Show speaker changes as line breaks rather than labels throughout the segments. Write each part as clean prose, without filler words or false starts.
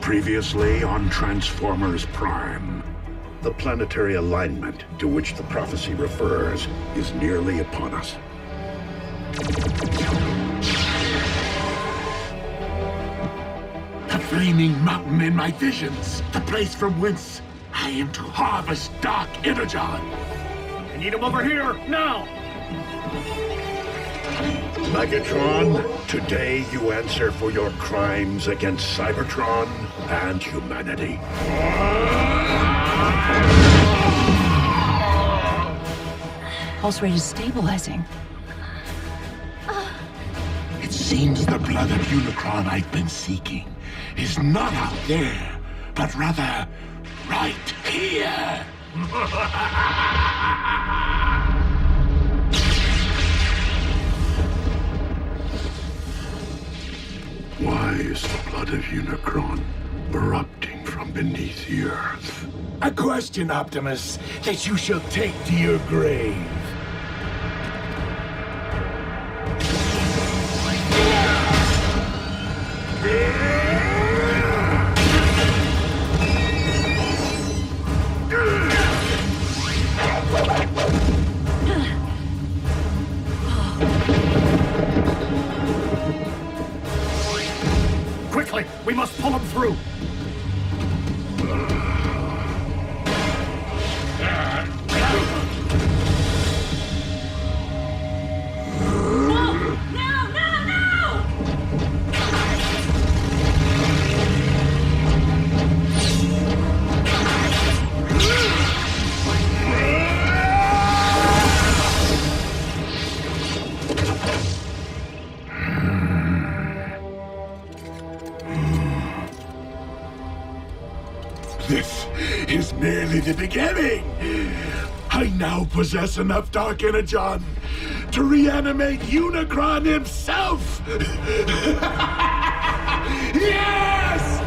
Previously on Transformers Prime. The planetary alignment to which the prophecy refers is nearly upon us.
The flaming mountain in my visions, the place from whence I am to harvest dark energon.
I need him over here, now!
Megatron, today you answer for your crimes against Cybertron and humanity.
Pulse rate is stabilizing.
It seems the blood of Unicron I've been seeking is not out there, but rather right here.
Why is the blood of Unicron erupting from beneath the earth?
A question, Optimus, that you shall take to your grave.
Quickly, we must pull him through.
This is merely the beginning. I now possess enough dark energon to reanimate Unicron himself. Yes!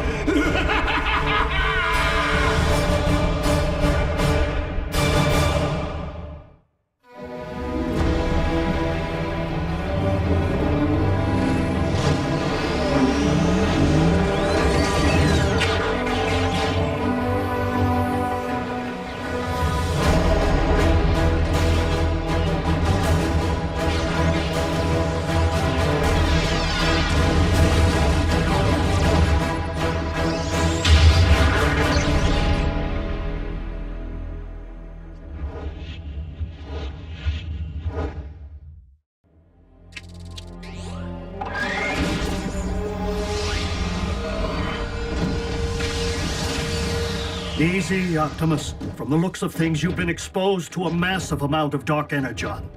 Easy, Optimus. From the looks of things, you've been exposed to a massive amount of dark energon.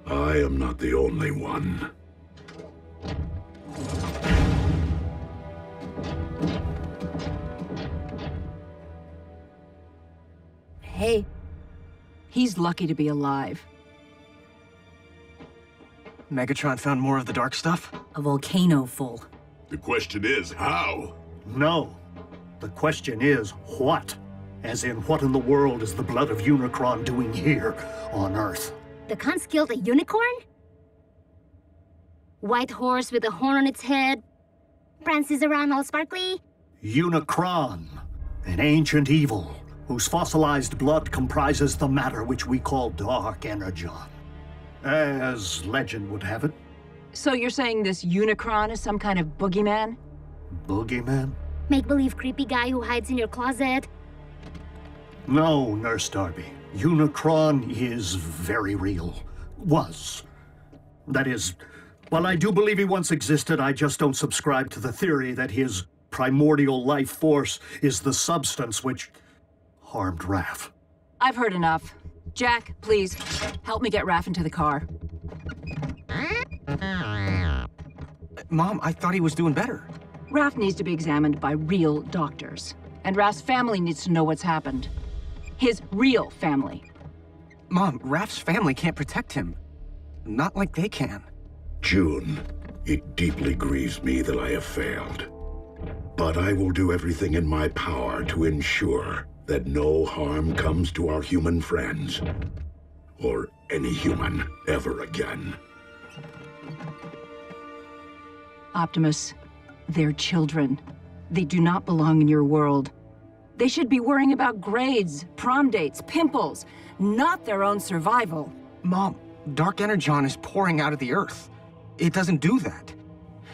I am not the only one.
Hey, he's lucky to be alive.
Megatron found more of the dark stuff?
A volcano full.
The question is, how?
No. The question is, what? As in, what in the world is the blood of Unicron doing here on Earth?
The cons killed a unicorn? White horse with a horn on its head? Prances around all sparkly?
Unicron, an ancient evil, whose fossilized blood comprises the matter which we call dark energon. As legend would have it.
So you're saying this Unicron is some kind of boogeyman?
Boogeyman?
Make-believe creepy guy who hides in your closet?
No, Nurse Darby. Unicron is very real. Was. That is, while I do believe he once existed, I just don't subscribe to the theory that his primordial life force is the substance which harmed Raph.
I've heard enough. Jack, please, help me get Raph into the car.
Mom, I thought he was doing better.
Raph needs to be examined by real doctors. And Raph's family needs to know what's happened. His real family.
Mom, Raph's family can't protect him. Not like they can.
June, it deeply grieves me that I have failed. But I will do everything in my power to ensure that no harm comes to our human friends. Or any human ever again.
Optimus, they're children. They do not belong in your world. They should be worrying about grades, prom dates, pimples, not their own survival.
Mom, Dark Energon is pouring out of the Earth. It doesn't do that.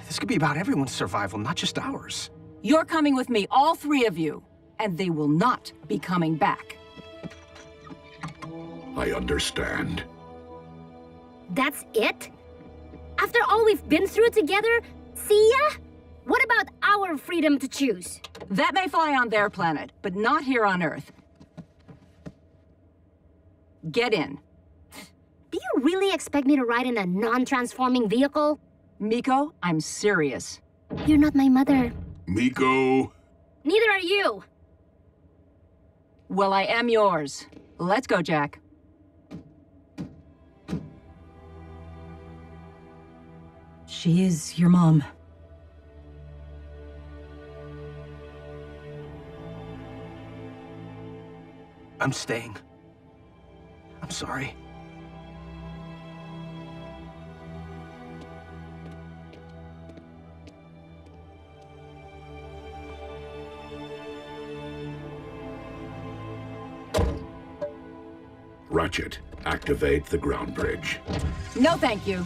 This could be about everyone's survival, not just ours.
You're coming with me, all three of you, and they will not be coming back.
I understand.
That's it? After all we've been through together, see ya? What about our freedom to choose?
That may fly on their planet, but not here on Earth. Get in.
Do you really expect me to ride in a non-transforming vehicle?
Miko, I'm serious.
You're not my mother.
Miko.
Neither are you.
Well, I am yours. Let's go, Jack. She is your mom.
I'm staying. I'm sorry.
Ratchet, activate the ground bridge.
No, thank you.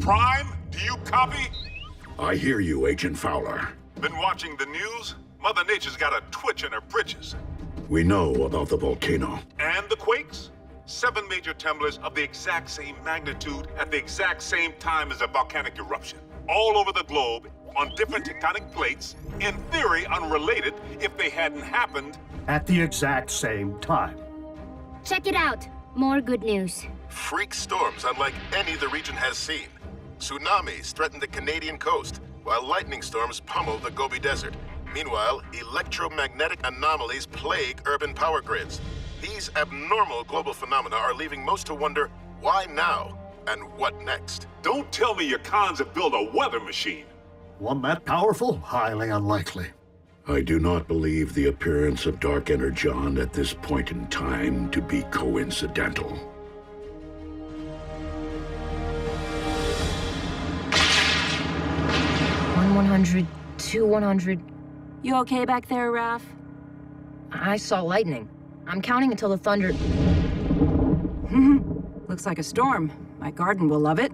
Prime, do you copy?
I hear you, Agent Fowler.
Been watching the news? Mother Nature's got a twitch in her britches.
We know about the volcano.
And the quakes? 7 major tremblers of the exact same magnitude at the exact same time as a volcanic eruption. All over the globe, on different tectonic plates, in theory unrelated if they hadn't happened.
At the exact same time.
Check it out. More good news.
Freak storms unlike any the region has seen. Tsunamis threaten the Canadian coast, while lightning storms pummel the Gobi Desert. Meanwhile, electromagnetic anomalies plague urban power grids. These abnormal global phenomena are leaving most to wonder, why now? And what next?
Don't tell me your cons have built a weather machine.
One that powerful? Highly unlikely.
I do not believe the appearance of Dark Energon at this point in time to be coincidental.
100, 100.
You okay back there, Raph?
I saw lightning. I'm counting until the thunder...
Looks like a storm. My garden will love it.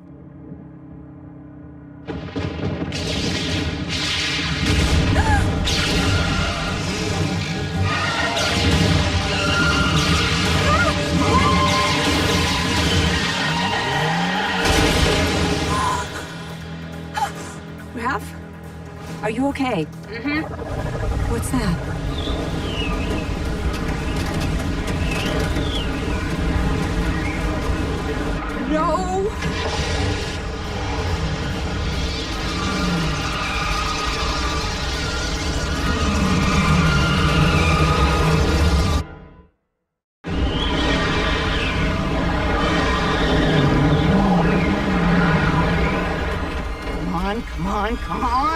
Raph? Are you okay? What's that? No! Come on, come on!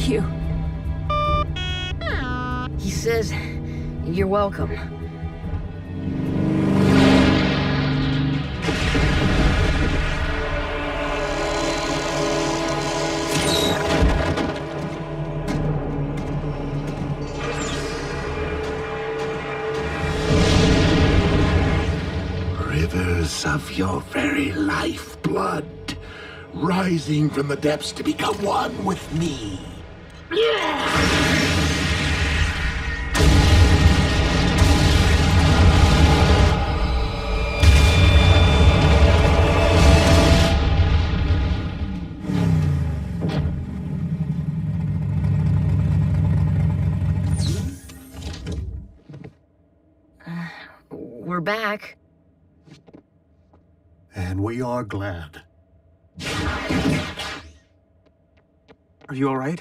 Thank you.
He says, you're welcome.
Rivers of your very lifeblood, rising from the depths to become one with me.
We're back.
And we are glad.
Are you all right?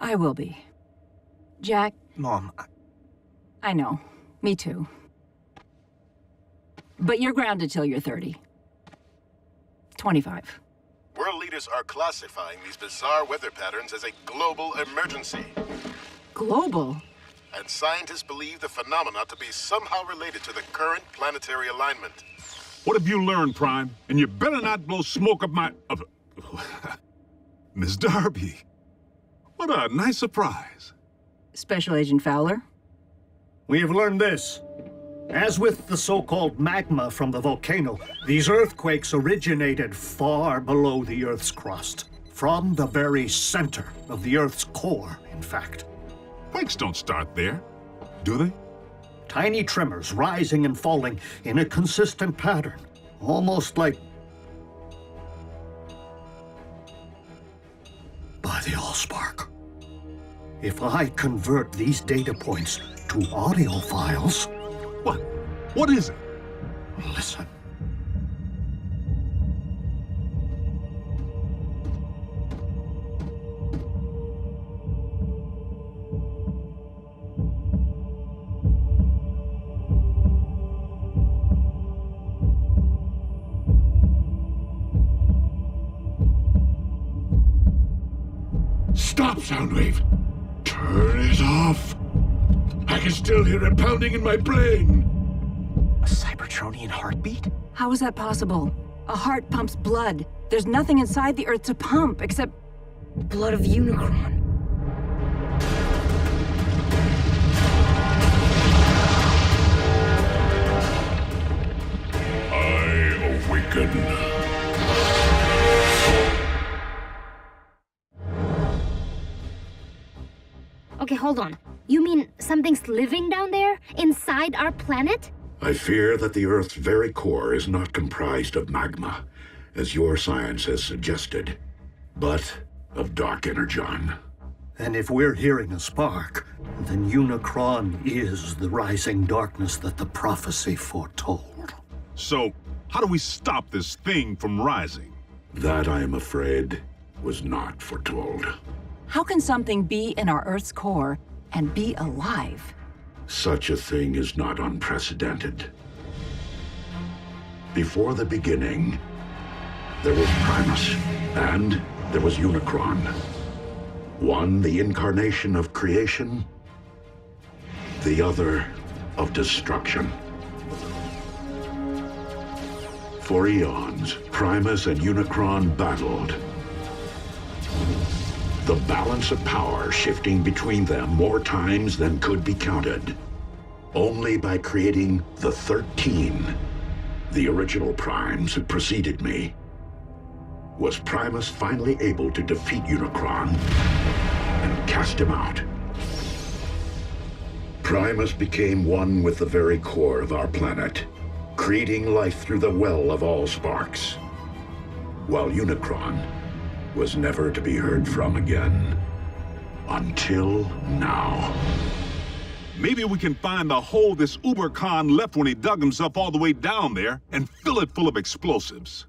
I will be. Jack.
Mom,
I know. Me too. But you're grounded till you're 30. 25.
World leaders are classifying these bizarre weather patterns as a global emergency.
Global?
And scientists believe the phenomena to be somehow related to the current planetary alignment.
What have you learned, Prime? And you better not blow smoke up my... Miss Darby. What a nice surprise.
Special Agent Fowler?
We have learned this. As with the so-called magma from the volcano, these earthquakes originated far below the Earth's crust. From the very center of the Earth's core, in fact.
Quakes don't start there, do they?
Tiny tremors rising and falling in a consistent pattern. Almost like... by the Allspark. If I convert these data points to audio files...
What? What is it?
Listen.
Stop, Soundwave! Turn it off! I can still hear it pounding in my brain!
a Cybertronian heartbeat?
How is that possible? A heart pumps blood. There's nothing inside the Earth to pump except...
blood of Unicron.
I awaken.
Okay, hold on. You mean something's living down there, inside our planet?
I fear that the Earth's very core is not comprised of magma, as your science has suggested, but of dark energon.
And if we're hearing a spark, then Unicron is the rising darkness that the prophecy foretold.
So, how do we stop this thing from rising?
That, I am afraid, was not foretold.
How can something be in our Earth's core and be alive?
Such a thing is not unprecedented. Before the beginning, there was Primus, and there was Unicron. One the incarnation of creation, the other of destruction. For eons, Primus and Unicron battled. The balance of power shifting between them more times than could be counted. Only by creating the 13, the original primes who preceded me, was Primus finally able to defeat Unicron and cast him out. Primus became one with the very core of our planet, creating life through the well of Allsparks, while Unicron was never to be heard from again. Until now.
Maybe we can find the hole this Uber-Khan left when he dug himself all the way down there and fill it full of explosives.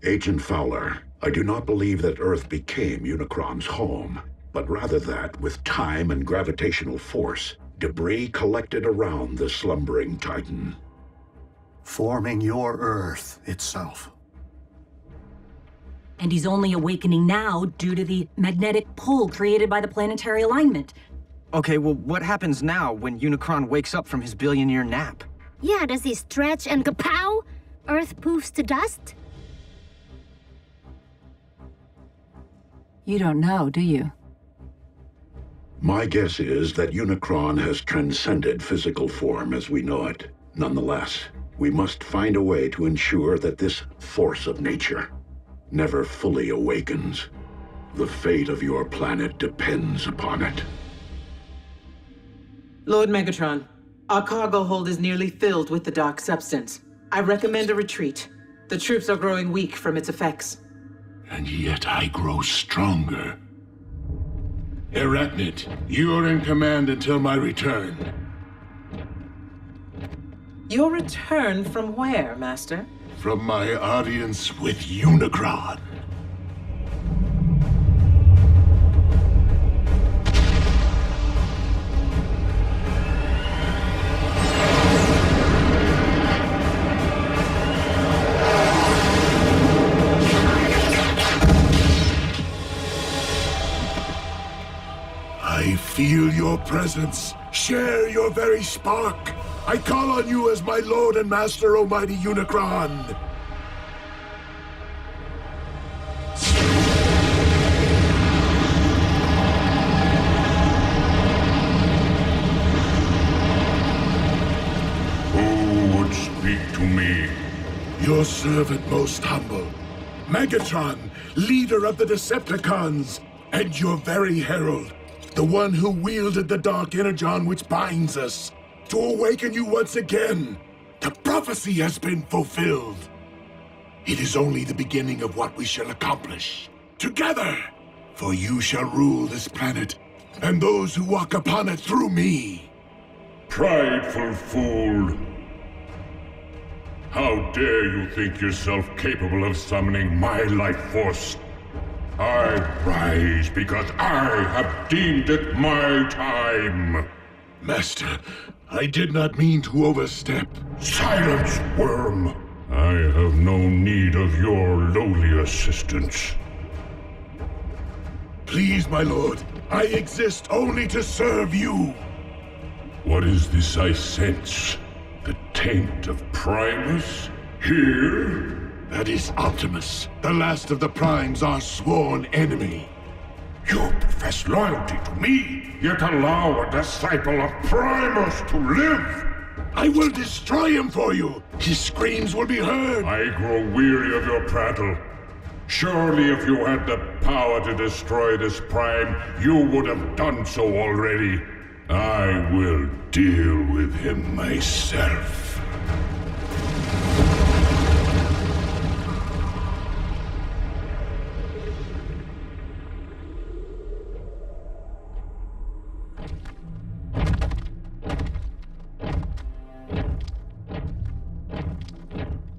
Agent Fowler, I do not believe that Earth became Unicron's home, but rather that, with time and gravitational force, debris collected around the slumbering Titan.
Forming your Earth itself.
And he's only awakening now due to the magnetic pull created by the planetary alignment.
Okay, well, what happens now when Unicron wakes up from his billion-year nap?
Yeah, does he stretch and kapow? Earth poofs to dust?
You don't know, do you?
My guess is that Unicron has transcended physical form as we know it. Nonetheless, we must find a way to ensure that this force of nature never fully awakens. The fate of your planet depends upon it.
Lord Megatron, our cargo hold is nearly filled with the dark substance. I recommend a retreat. The troops are growing weak from its effects.
And yet I grow stronger. Arachnid, you're in command until my return.
Your return from where, Master?
From my audience with Unicron. I feel your presence. Share your very spark. I call on you as my Lord and Master, Almighty Unicron.
Who would speak to me?
Your servant most humble. Megatron, leader of the Decepticons, and your very herald. The one who wielded the dark energon which binds us. To awaken you once again. The prophecy has been fulfilled. It is only the beginning of what we shall accomplish. Together! For you shall rule this planet, and those who walk upon it through me.
Prideful fool! How dare you think yourself capable of summoning my life force? I rise because I have deemed it my time!
Master, I did not mean to overstep.
Silence, worm! I have no need of your lowly assistance.
Please, my lord, I exist only to serve you.
What is this I sense? The taint of Primus? Here?
That is Optimus, the last of the Primes, our sworn enemy.
You profess loyalty to me, yet allow a disciple of Primus to live!
I will destroy him for you! His screams will be heard!
I grow weary of your prattle. Surely if you had the power to destroy this Prime, you would have done so already. I will deal with him myself.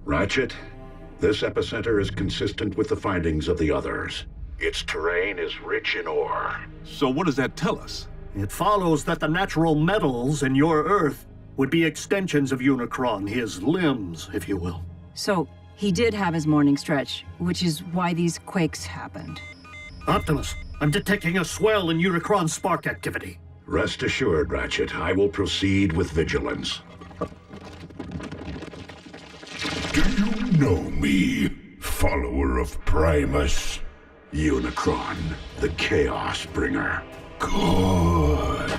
Ratchet, this epicenter is consistent with the findings of the others. Its terrain is rich in ore.
So what does that tell us?
It follows that the natural metals in your Earth would be extensions of Unicron, his limbs, if you will.
So, he did have his morning stretch, which is why these quakes happened.
Optimus, I'm detecting a swell in Unicron's spark activity.
Rest assured, Ratchet, I will proceed with vigilance.
Do you know me, follower of Primus?
Unicron, the Chaos Bringer.
Good.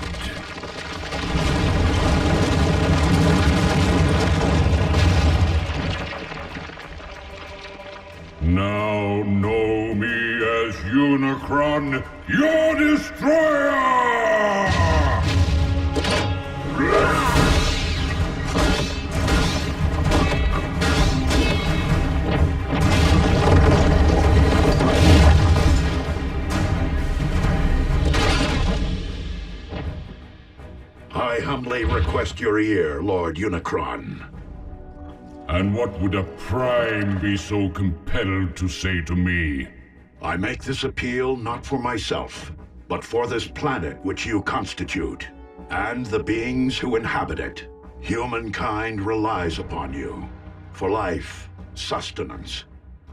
Now know me as Unicron, your destroyer!
I humbly request your ear, Lord Unicron.
And what would a Prime be so compelled to say to me?
I make this appeal not for myself, but for this planet which you constitute, and the beings who inhabit it. Humankind relies upon you for life, sustenance.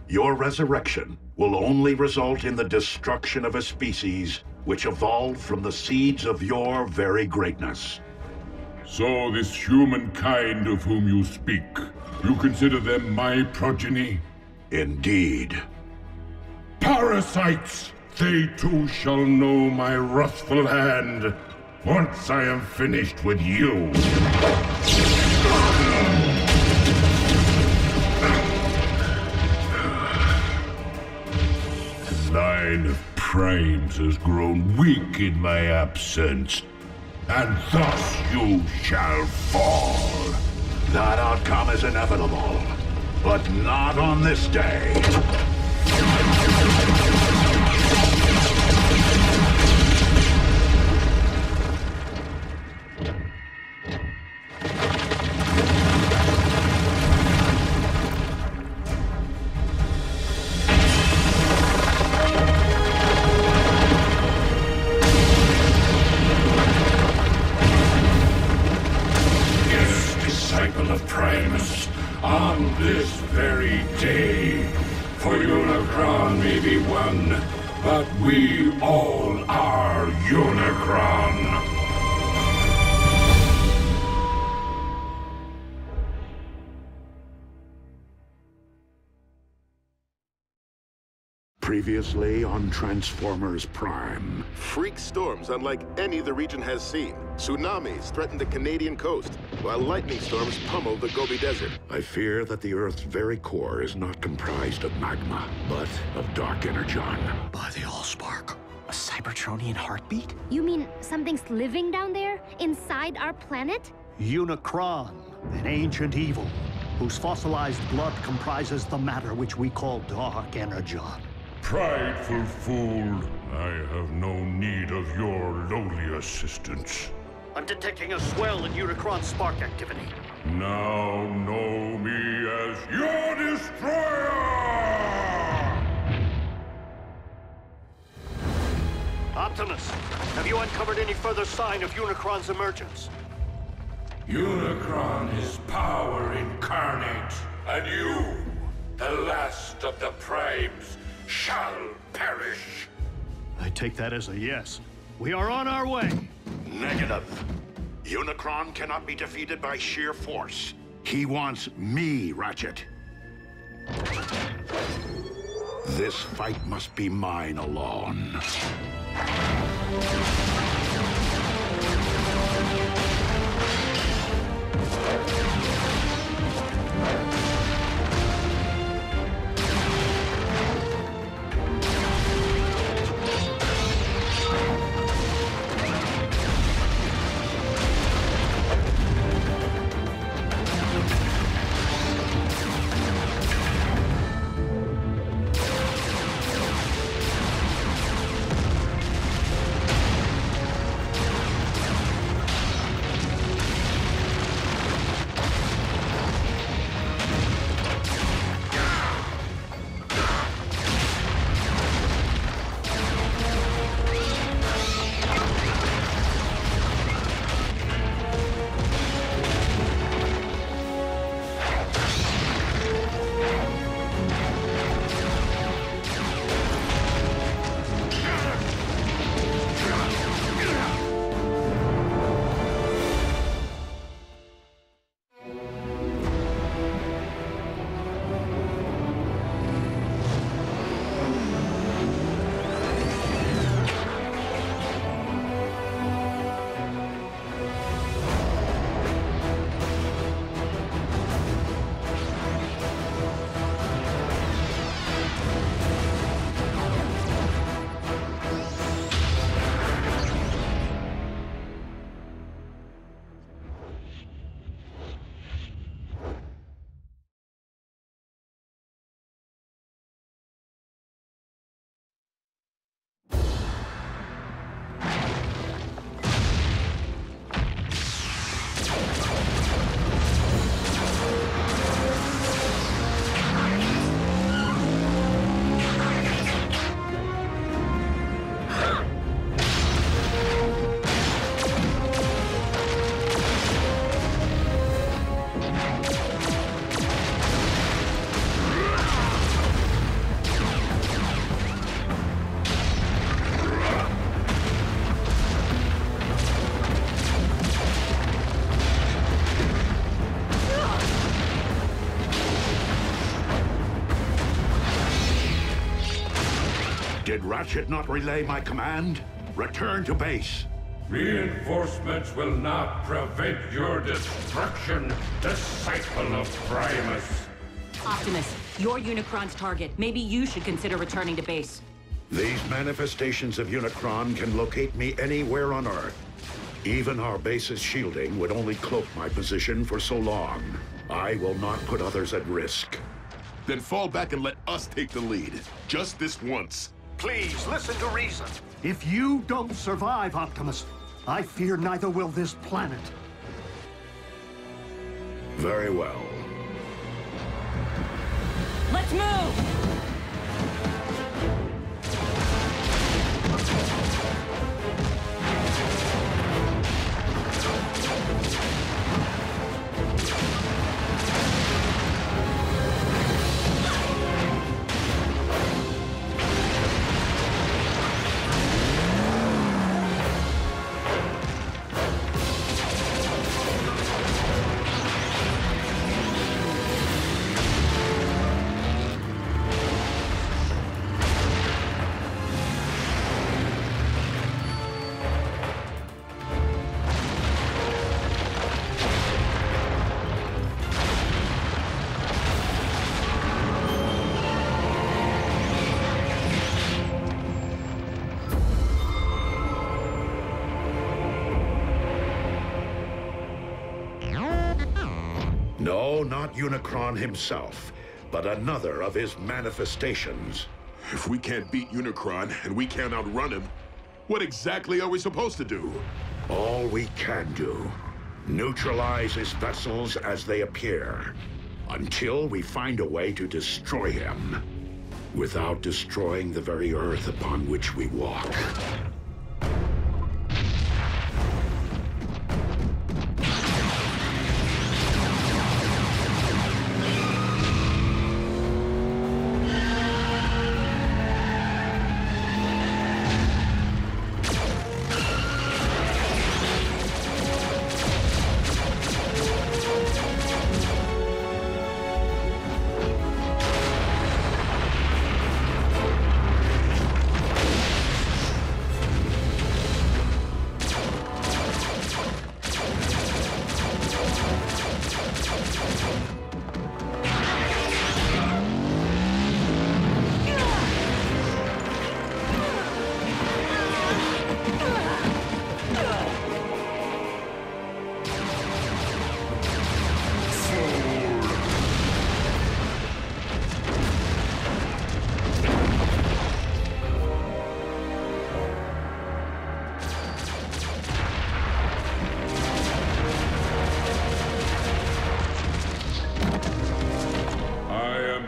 Your resurrection will only result in the destruction of a species which evolved from the seeds of your very greatness.
So this humankind of whom you speak, you consider them my progeny?
Indeed.
Parasites! They too shall know my wrathful hand, once I am finished with you. The line of primes has grown weak in my absence, and thus you shall fall.
That outcome is inevitable, but not on this day.
On this very day, for Unicron may be one, but we all are Unicron.
Previously on Transformers Prime.
Freak storms unlike any the region has seen. Tsunamis threaten the Canadian coast, while lightning storms pummel the Gobi Desert.
I fear that the Earth's very core is not comprised of magma, but of dark energon.
By the Allspark.
A Cybertronian heartbeat?
You mean something's living down there, inside our planet?
Unicron, an ancient evil, whose fossilized blood comprises the matter which we call dark energon.
Prideful fool, I have no need of your lowly assistance.
I'm detecting a swell in Unicron spark activity.
Now know me as your destroyer!
Optimus, have you uncovered any further sign of Unicron's emergence?
Unicron is power incarnate, and you, the last of the Primes, shall perish.
I take that as a yes. We are on our way.
Negative. Unicron cannot be defeated by sheer force. He wants me, Ratchet. This fight must be mine alone. Did Ratchet not relay my command? Return to base.
Reinforcements will not prevent your destruction, disciple of Primus.
Optimus, you're Unicron's target. Maybe you should consider returning to base.
These manifestations of Unicron can locate me anywhere on Earth. Even our base's shielding would only cloak my position for so long. I will not put others at risk.
Then fall back and let us take the lead. Just this once.
Please, listen to reason. If you don't survive, Optimus, I fear neither will this planet.
Very well.
Let's move!
No, not Unicron himself, but another of his manifestations.
If we can't beat Unicron and we can't outrun him, what exactly are we supposed to do?
All we can do. Neutralize his vessels as they appear, until we find a way to destroy him, without destroying the very Earth upon which we walk.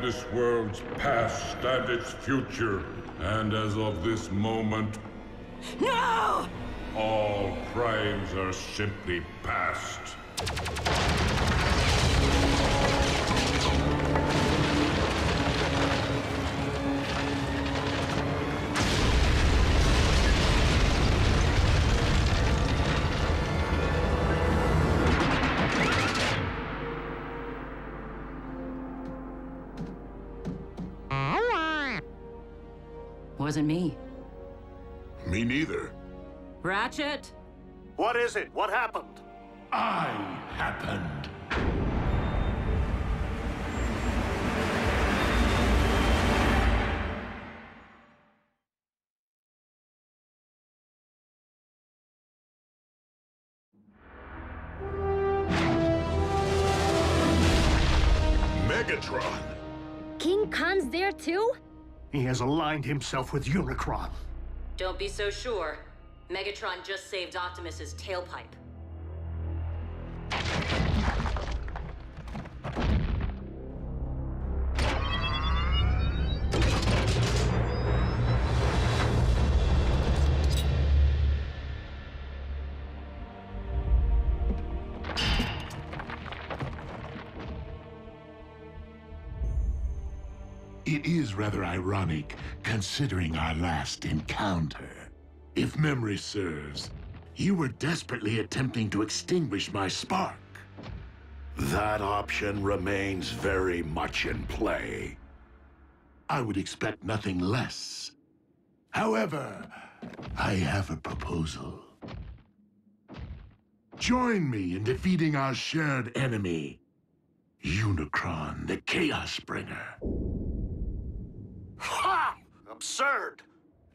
This world's past and its future, and as of this moment,
no!
All crimes are simply past.
Wasn't me.
Me neither.
Ratchet?
What is it? What happened?
I happened. Megatron!
King Khan's there too?
He has aligned himself with Unicron.
Don't be so sure. Megatron just saved Optimus's tailpipe.
It is rather ironic, considering our last encounter. If memory serves, you were desperately attempting to extinguish my spark.
That option remains very much in play.
I would expect nothing less. However, I have a proposal. Join me in defeating our shared enemy, Unicron, the Chaos Bringer.
Ha! Absurd!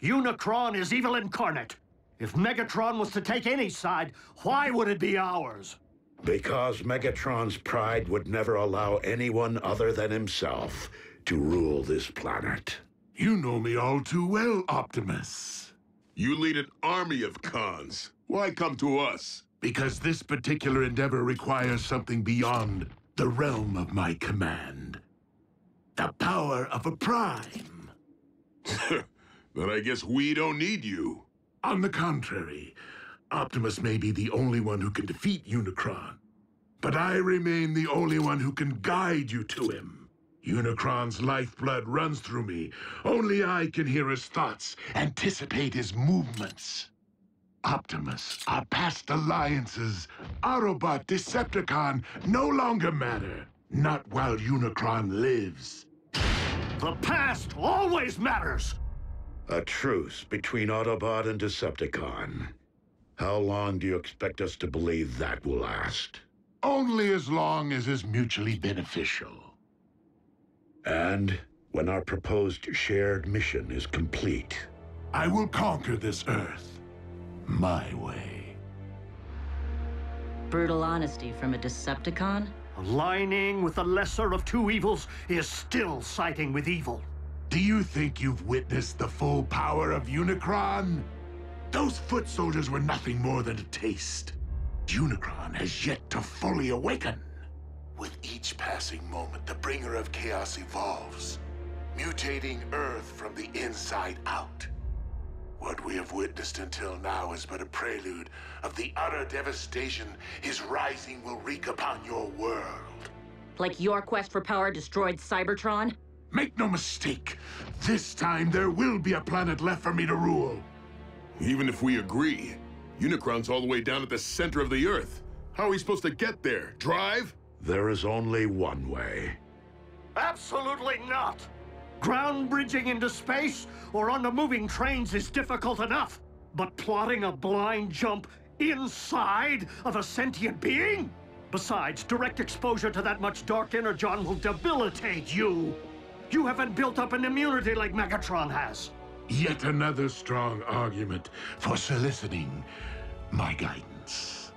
Unicron is evil incarnate. If Megatron was to take any side, why would it be ours?
Because Megatron's pride would never allow anyone other than himself to rule this planet.
You know me all too well, Optimus.
You lead an army of cons. Why come to us?
Because this particular endeavor requires something beyond the realm of my command. The power of a prime.
Then I guess we don't need you.
On the contrary, Optimus may be the only one who can defeat Unicron, but I remain the only one who can guide you to him. Unicron's lifeblood runs through me. Only I can hear his thoughts, anticipate his movements. Optimus, our past alliances, Autobot, Decepticon, no longer matter. Not while Unicron lives.
The past always matters!
A truce between Autobot and Decepticon. How long do you expect us to believe that will last?
Only as long as is mutually beneficial.
And when our proposed shared mission is complete,
I will conquer this Earth my way.
Brutal honesty from a Decepticon?
Aligning with the lesser of two evils is still siding with evil.
Do you think you've witnessed the full power of Unicron? Those foot soldiers were nothing more than a taste. Unicron has yet to fully awaken. With each passing moment, the bringer of chaos evolves, mutating Earth from the inside out. What we have witnessed until now is but a prelude of the utter devastation his rising will wreak upon your world.
Like your quest for power destroyed Cybertron?
Make no mistake, this time there will be a planet left for me to rule.
Even if we agree, Unicron's all the way down at the center of the Earth. How are we supposed to get there? Drive?
there is only one way.
Absolutely not! Ground bridging into space or onto moving trains is difficult enough, but plotting a blind jump inside of a sentient being? Besides, direct exposure to that much dark energon will debilitate you. You haven't built up an immunity like Megatron has.
Yet another strong argument for soliciting my guidance.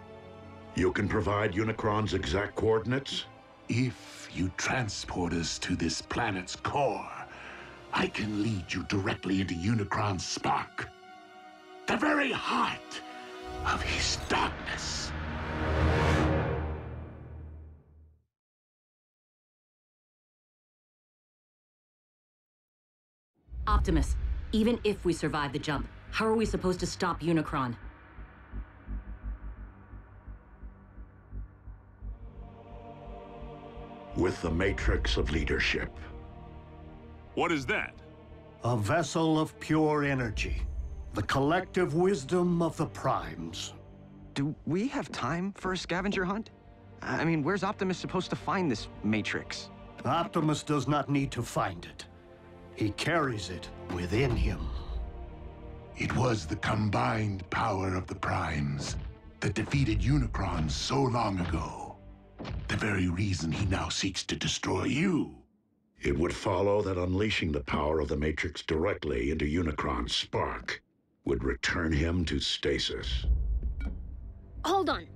You can provide Unicron's exact coordinates?
If you transport us to this planet's core, I can lead you directly into Unicron's spark. The very heart of his darkness.
Optimus, even if we survive the jump, how are we supposed to stop Unicron?
With the Matrix of Leadership.
What is that?
A vessel of pure energy. The collective wisdom of the Primes.
Do we have time for a scavenger hunt? I mean, where's Optimus supposed to find this Matrix?
Optimus does not need to find it. He carries it within him.
It was the combined power of the Primes that defeated Unicron so long ago. The very reason he now seeks to destroy you.
It would follow that unleashing the power of the Matrix directly into Unicron's spark would return him to stasis.
Hold on.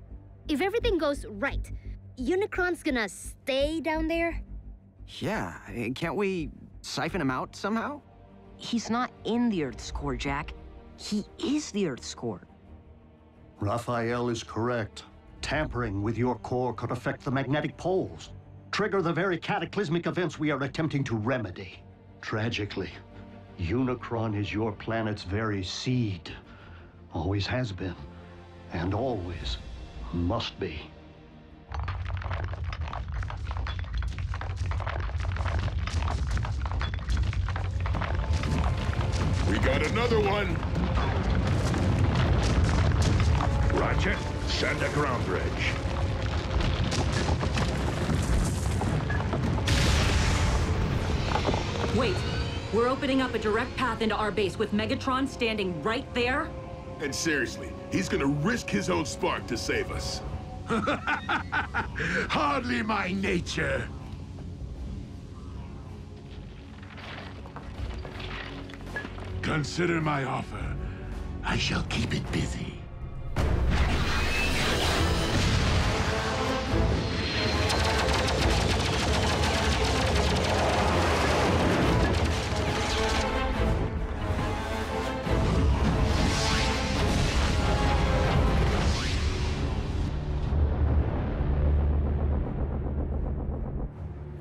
If everything goes right, Unicron's gonna stay down there?
Yeah, can't we siphon him out somehow?
He's not in the Earth's core, Jack. He is the Earth's core.
Rafael is correct. Tampering with your core could affect the magnetic poles, trigger the very cataclysmic events we are attempting to remedy. Tragically, Unicron is your planet's very seed. Always has been, and always must be.
We got another one!
Roger. Send a ground bridge.
Wait, We're opening up a direct path into our base with Megatron standing right there.
And seriously, he's gonna risk his own spark to save us.
Hardly my nature. Consider my offer. I shall keep it busy.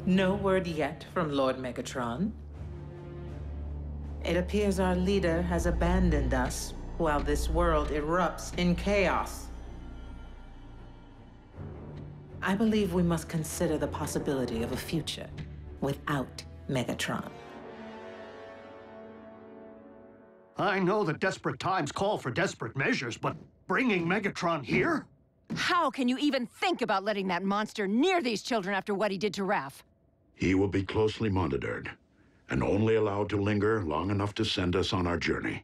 No word yet from Lord Megatron. It appears our leader has abandoned us while this world erupts in chaos. I believe we must consider the possibility of a future without Megatron.
I know that desperate times call for desperate measures, but bringing Megatron here?
How can you even think about letting that monster near these children after what he did to Raph?
He will be closely monitored, and only allowed to linger long enough to send us on our journey.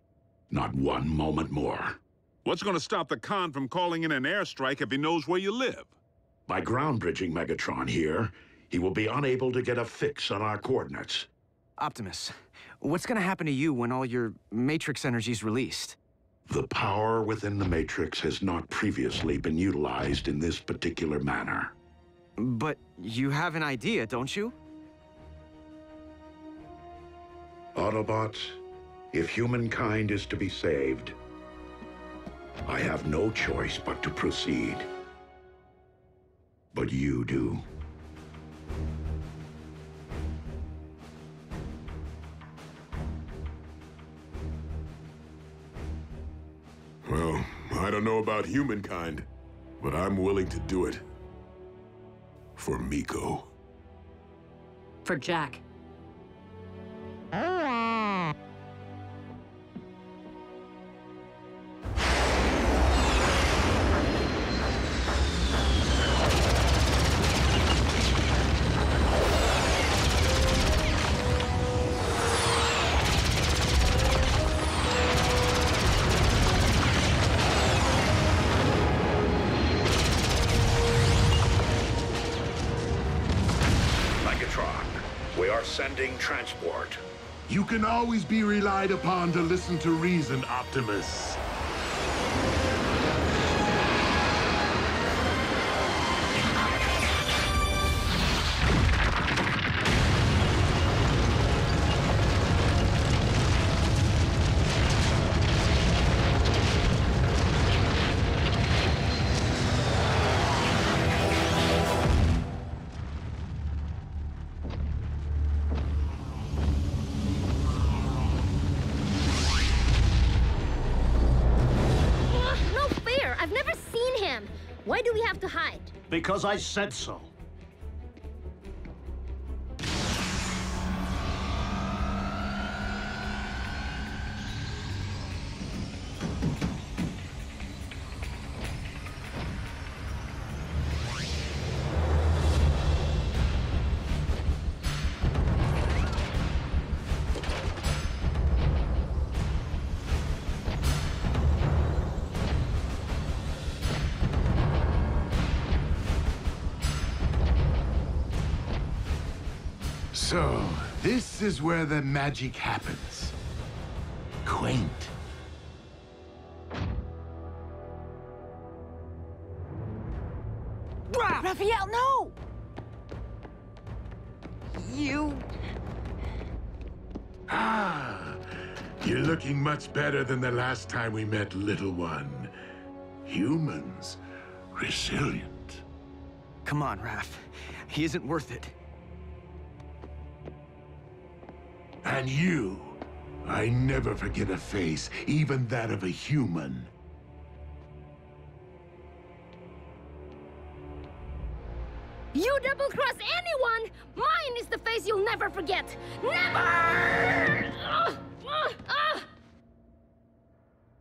Not one moment more.
What's gonna stop the Khan from calling in an airstrike if he knows where you live?
By ground bridging Megatron here, he will be unable to get a fix on our coordinates.
Optimus, what's gonna happen to you when all your Matrix energy's released?
The power within the Matrix has not previously been utilized in this particular manner.
But you have an idea, don't you?
Autobots, if humankind is to be saved, I have no choice but to proceed. But you do.
Well, I don't know about humankind, but I'm willing to do it. For Miko.
For Jack.
Sending transport.
You can always be relied upon to listen to reason, Optimus.
Why do we have to hide?
Because I said so.
So, this is where the magic happens. Quaint.
Rafael, no! You...
Ah, you're looking much better than the last time we met, little one. Humans, resilient.
Come on, Raph. He isn't worth it.
And you, I never forget a face, even that of a human.
You double-cross anyone, mine is the face you'll never forget. Never!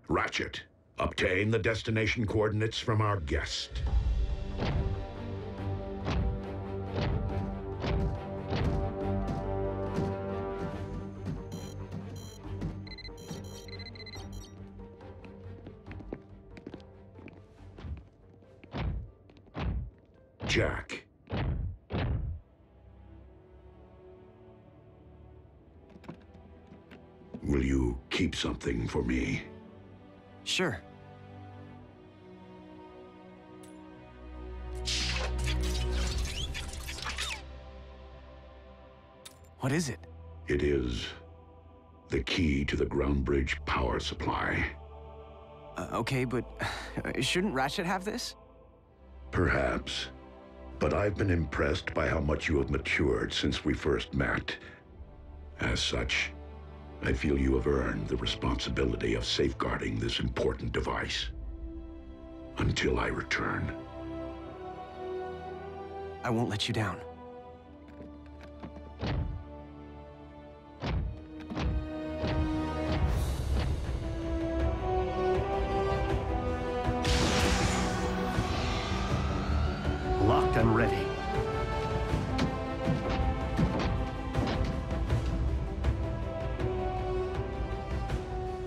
Ratchet, obtain the destination coordinates from our guest. Jack. Will you keep something for me?
Sure. What is it?
It is the key to the ground bridge power supply.
Okay, but shouldn't Ratchet have this?
Perhaps. But I've been impressed by how much you have matured since we first met. As such, I feel you have earned the responsibility of safeguarding this important device. Until I return.
I won't let you down.
Locked and ready.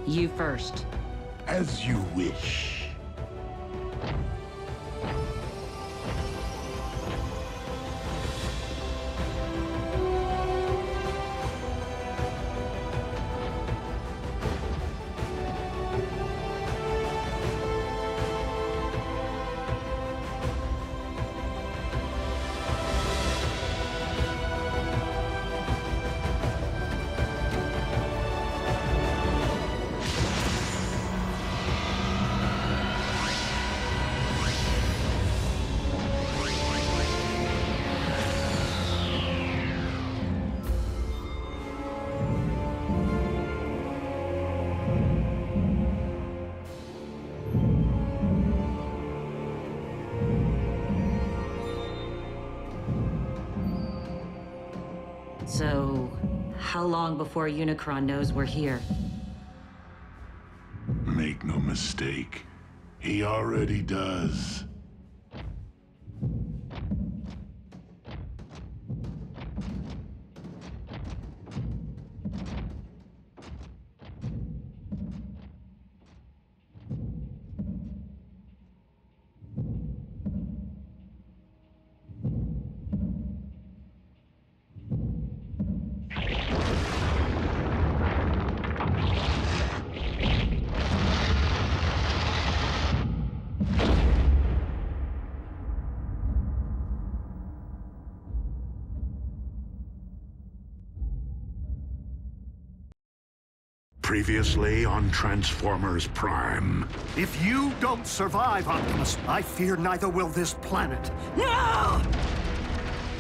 You first.
As you wish.
So, how long before Unicron knows we're here?
Make no mistake, he already does.
Previously on Transformers Prime.
If you don't survive, Optimus, I fear neither will this planet.
No!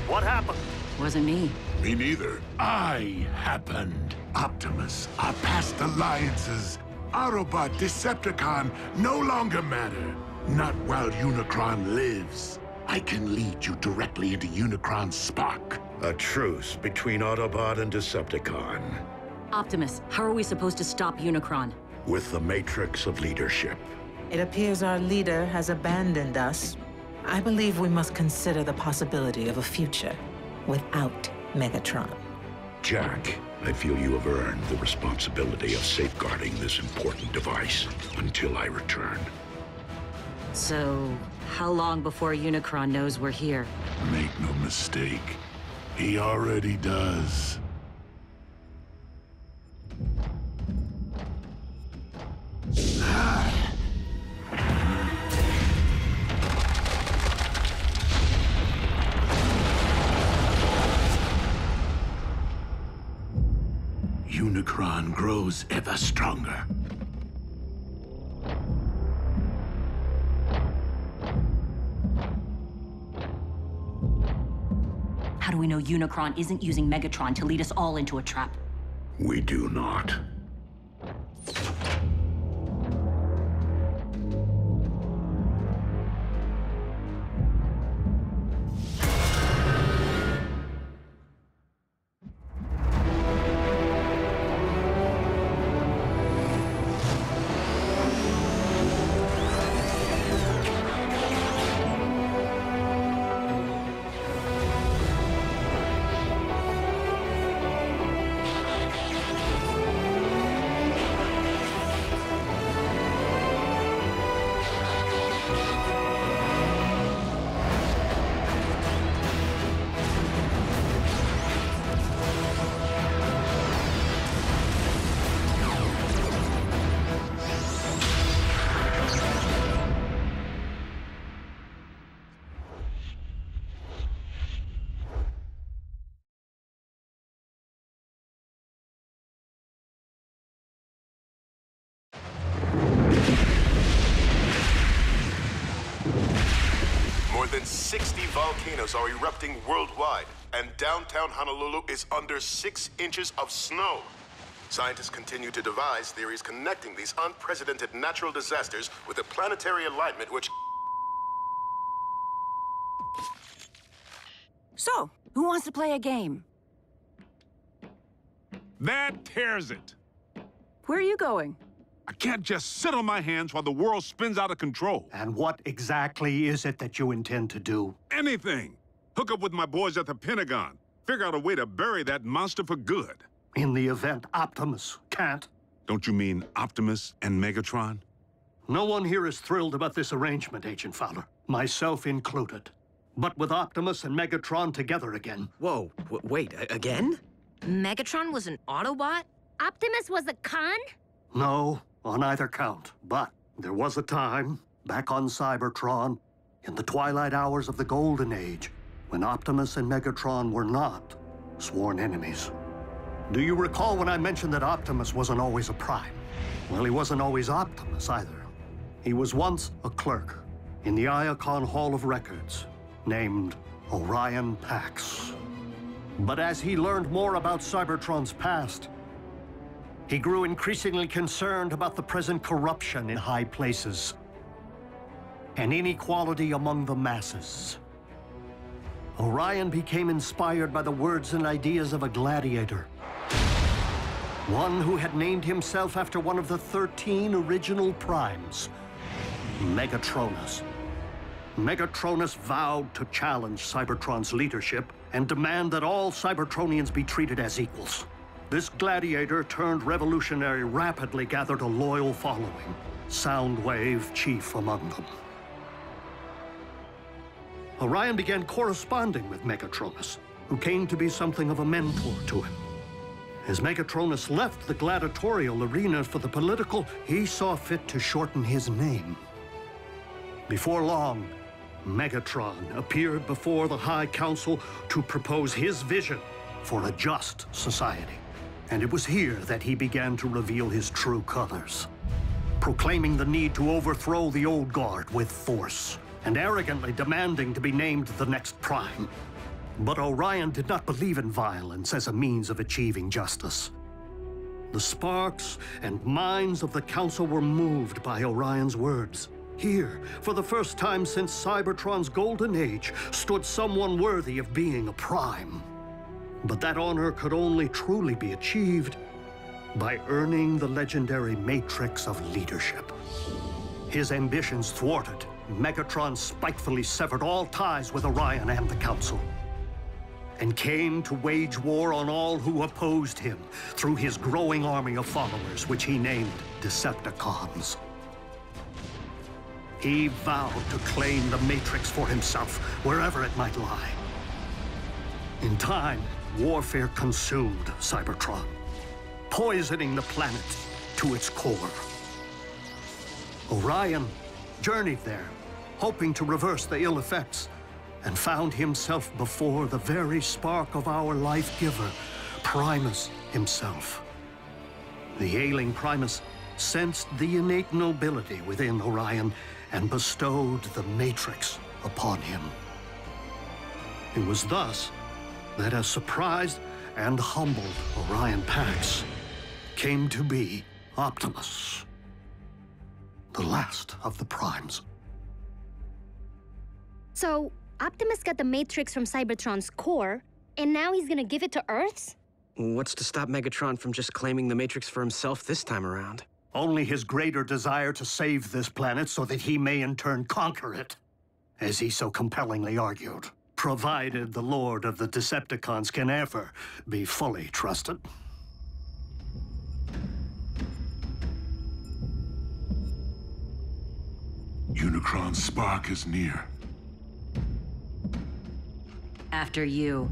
What happened?
Wasn't me.
Me neither. I happened. Optimus, our past alliances, Autobot, Decepticon, no longer matter. Not while Unicron lives. I can lead you directly into Unicron's spark.
A truce between Autobot and Decepticon.
Optimus, how are we supposed to stop Unicron?
With the matrix of leadership.
It appears our leader has abandoned us. I believe we must consider the possibility of a future without Megatron.
Jack, I feel you have earned the responsibility of safeguarding this important device until I return.
So, how long before Unicron knows we're here?
Make no mistake, he already does. Unicron grows ever stronger.
How do we know Unicron isn't using Megatron to lead us all into a trap?
We do not.
than 60 volcanoes are erupting worldwide, and downtown Honolulu is under 6 inches of snow. Scientists continue to devise theories connecting these unprecedented natural disasters with a planetary alignment which...
So, who wants to play a game?
That tears it.
Where are you going?
I can't just sit on my hands while the world spins out of control.
And what exactly is it that you intend to do?
Anything. Hook up with my boys at the Pentagon. Figure out a way to bury that monster for good.
In the event Optimus can't.
Don't you mean Optimus and Megatron?
No one here is thrilled about this arrangement, Agent Fowler. Myself included. But with Optimus and Megatron together again...
Whoa, wait, again?
Megatron was an Autobot?
Optimus was a con?
No, on either count. But there was a time, back on Cybertron, in the twilight hours of the Golden Age, when Optimus and Megatron were not sworn enemies. Do you recall when I mentioned that Optimus wasn't always a Prime? Well, he wasn't always Optimus either. He was once a clerk in the Iacon Hall of Records, named Orion Pax. But as he learned more about Cybertron's past, he grew increasingly concerned about the present corruption in high places and inequality among the masses. Orion became inspired by the words and ideas of a gladiator, one who had named himself after one of the 13 original Primes, Megatronus. Megatronus vowed to challenge Cybertron's leadership and demand that all Cybertronians be treated as equals. This gladiator turned revolutionary rapidly gathered a loyal following, Soundwave chief among them. Orion began corresponding with Megatronus, who came to be something of a mentor to him. As Megatronus left the gladiatorial arena for the political, he saw fit to shorten his name. Before long, Megatron appeared before the High Council to propose his vision for a just society. And it was here that he began to reveal his true colors, proclaiming the need to overthrow the old guard with force, and arrogantly demanding to be named the next Prime. But Orion did not believe in violence as a means of achieving justice. The sparks and minds of the Council were moved by Orion's words. Here, for the first time since Cybertron's golden age, stood someone worthy of being a Prime. But that honor could only truly be achieved by earning the legendary matrix of leadership. His ambitions thwarted, Megatron spitefully severed all ties with Orion and the Council, and came to wage war on all who opposed him through his growing army of followers, which he named Decepticons. He vowed to claim the Matrix for himself, wherever it might lie. In time, warfare consumed Cybertron, poisoning the planet to its core. Orion journeyed there, hoping to reverse the ill effects, and found himself before the very spark of our life-giver, Primus himself. The ailing Primus sensed the innate nobility within Orion and bestowed the Matrix upon him. It was thus that a surprised and humbled Orion Pax came to be Optimus, the last of the Primes.
So, Optimus got the Matrix from Cybertron's core, and now he's gonna give it to Earth's?
What's to stop Megatron from just claiming the Matrix for himself this time around?
Only his greater desire to save this planet so that he may in turn conquer it, as he so compellingly argued, provided the Lord of the Decepticons can ever be fully trusted.
Unicron's spark is near.
After you.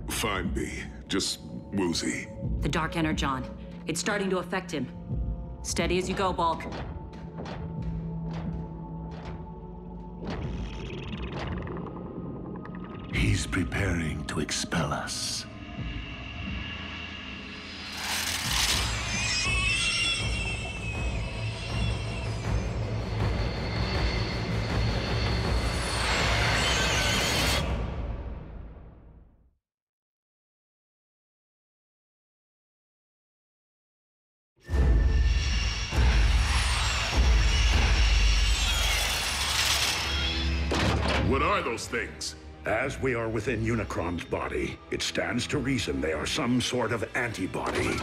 Fine, B. Just woozy.
The Dark Energon. It's starting to affect him. Steady as you go, Bulk.
He's preparing to expel us.
What are those things?
As we are within Unicron's body, it stands to reason they are some sort of antibody.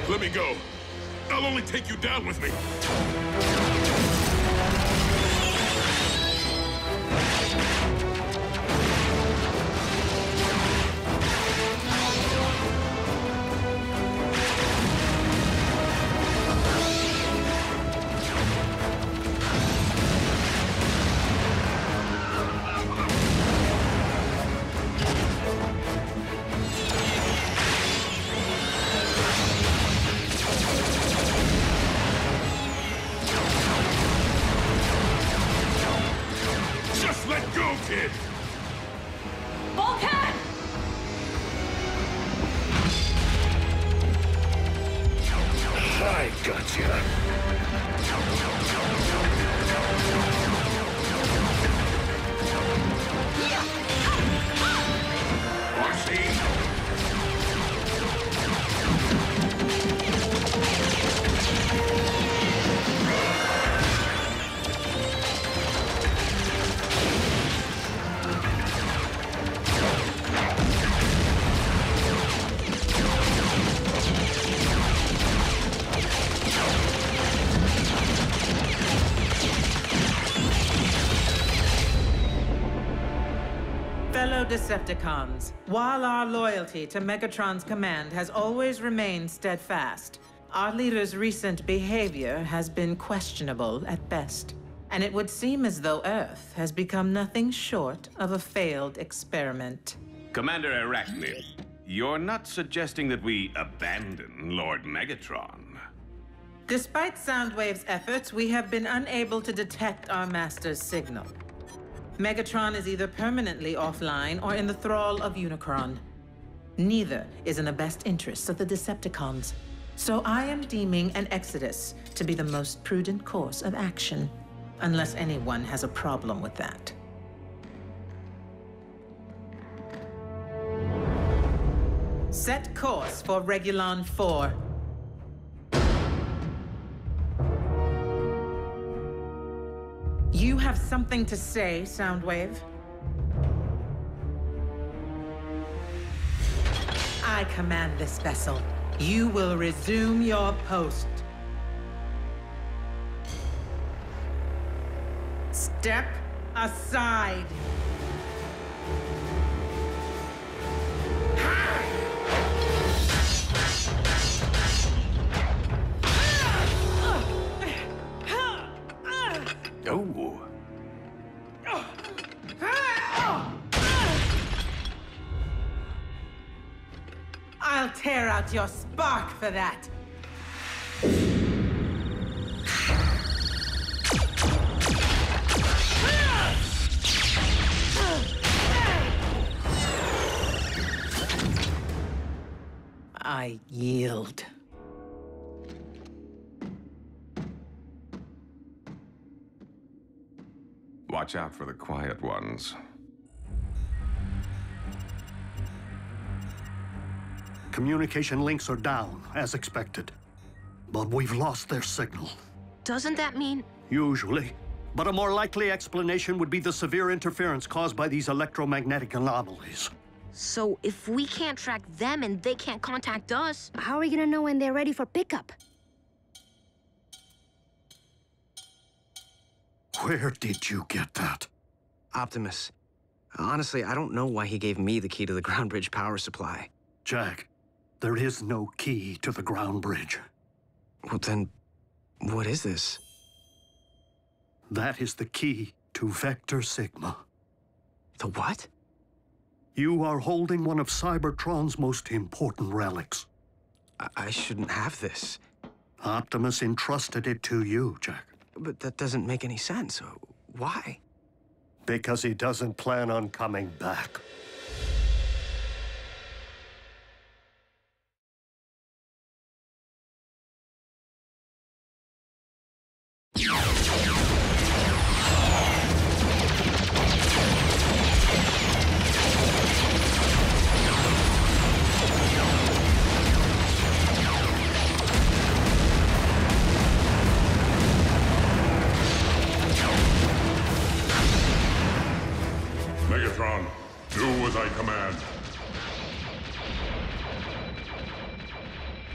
Let me go. I'll only take you down with me.
Fellow Decepticons, while our loyalty to Megatron's command has always remained steadfast, our leader's recent behavior has been questionable at best. And it would seem as though Earth has become nothing short of a failed experiment.
Commander Arachnid, you're not suggesting that we abandon Lord Megatron?
Despite Soundwave's efforts, we have been unable to detect our master's signal. Megatron is either permanently offline or in the thrall of Unicron. Neither is in the best interests of the Decepticons. So I am deeming an exodus to be the most prudent course of action, unless anyone has a problem with that. Set course for Regulon 4. You have something to say, Soundwave? I command this vessel. You will resume your post. Step aside.
Oh.
I'll tear out your spark for that. I yield.
Watch out for the quiet ones.
Communication links are down, as expected. But we've lost their signal.
Doesn't that mean...
Usually. But a more likely explanation would be the severe interference caused by these electromagnetic anomalies.
So if we can't track them and they can't contact us...
How are we gonna know when they're ready for pickup?
Where did you get that?
Optimus. Honestly, I don't know why he gave me the key to the ground bridge power supply.
Jack, there is no key to the ground bridge.
Well, then, what is this?
That is the key to Vector Sigma.
The what?
You are holding one of Cybertron's most important relics.
I shouldn't have this.
Optimus entrusted it to you, Jack.
But that doesn't make any sense. Why?
Because he doesn't plan on coming back.
Megatron, do as I command.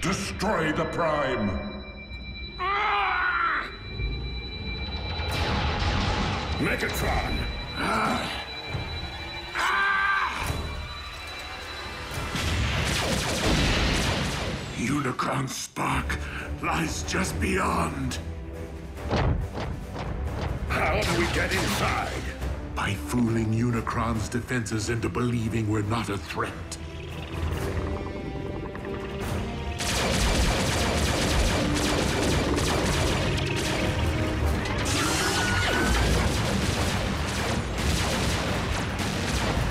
Destroy the Prime!
Megatron!
Unicron's spark lies just beyond.
How do we get inside?
By fooling Unicron's defenses into believing we're not a threat.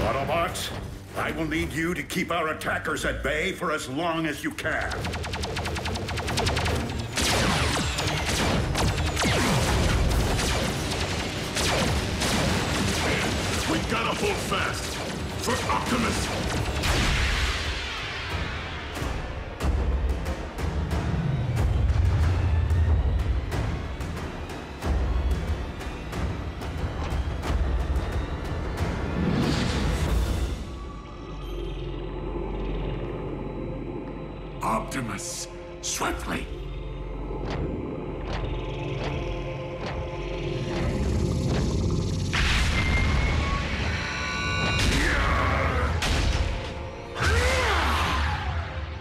Autobots, I will need you to keep our attackers at bay for as long as you can.
We gotta hold fast! For Optimus! Optimus, swiftly!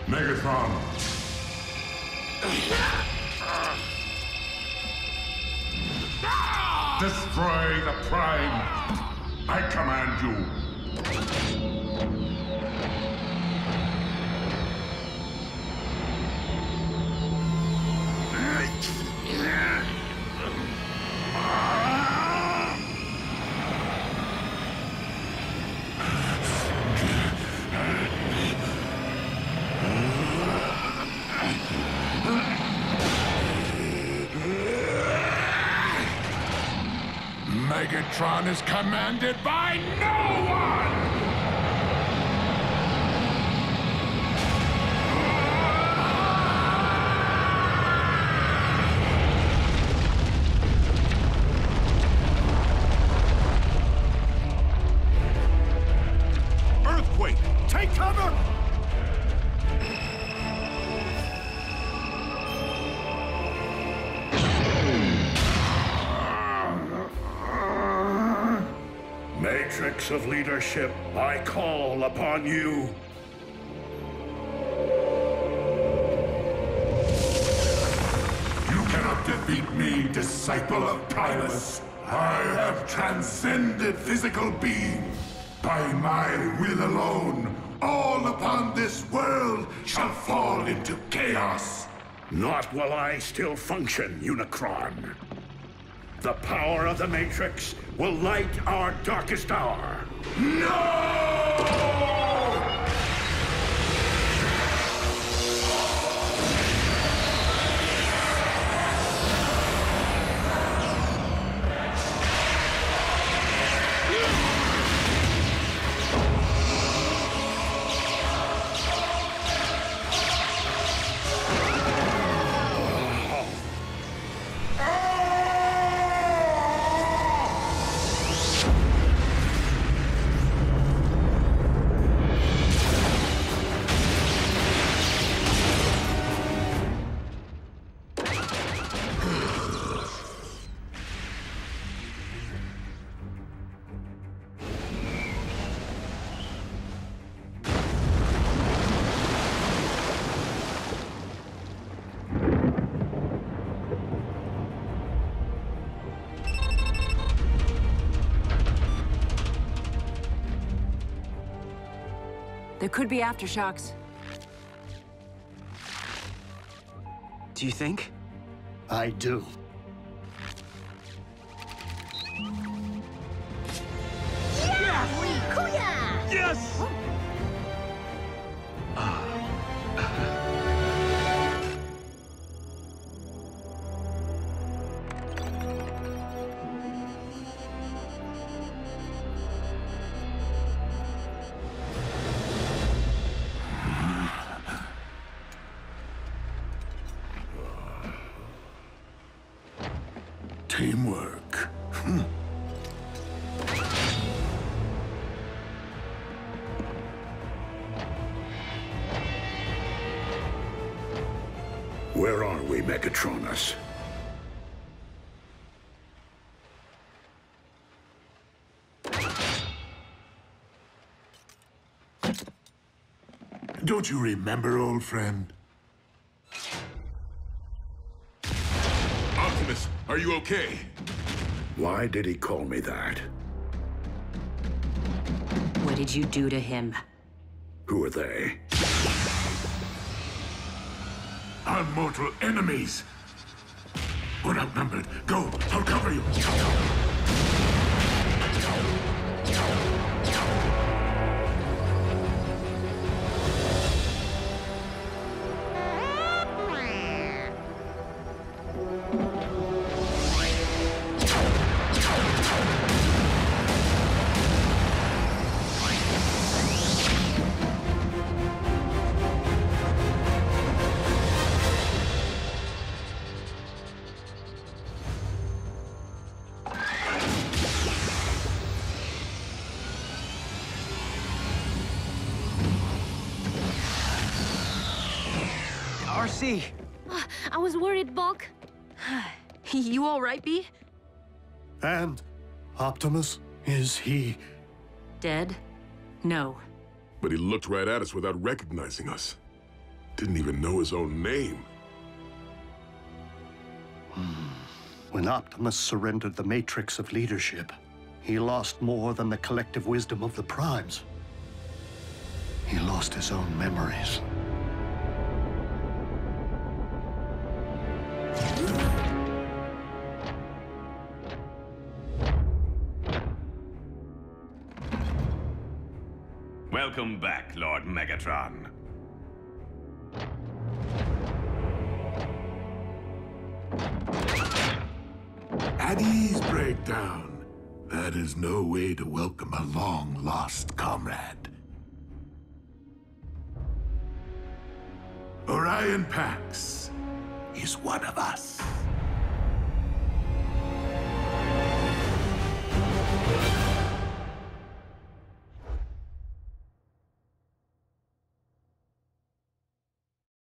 Megatron! Destroy the Prime! I command you!
Megatron is commanded by no one!
Earthquake! Take cover!
Matrix of leadership, I call upon you.
You cannot defeat me, disciple of Primus. I have transcended physical being. By my will alone, all upon this world shall fall into chaos.
Not while I still function, Unicron. The power of the Matrix will light our darkest hour.
No!
There could be aftershocks.
Do you think?
I do.
Yes! Teamwork.
Where are we, Megatronus?
Don't you remember, old friend?
Optimus, are you okay?
Why did he call me that?
What did you do to him?
Who are they?
Our mortal enemies. We're outnumbered. Go, I'll cover you.
RC!
I was worried, Bulk.
You all right, Bee?
And Optimus, is he...
Dead? No.
But he looked right at us without recognizing us. Didn't even know his own name.
When Optimus surrendered the matrix of leadership, he lost more than the collective wisdom of the Primes. He lost his own memories.
Welcome back, Lord Megatron.
At ease, Breakdown. That is no way to welcome a long-lost comrade. Orion Pax is one of us.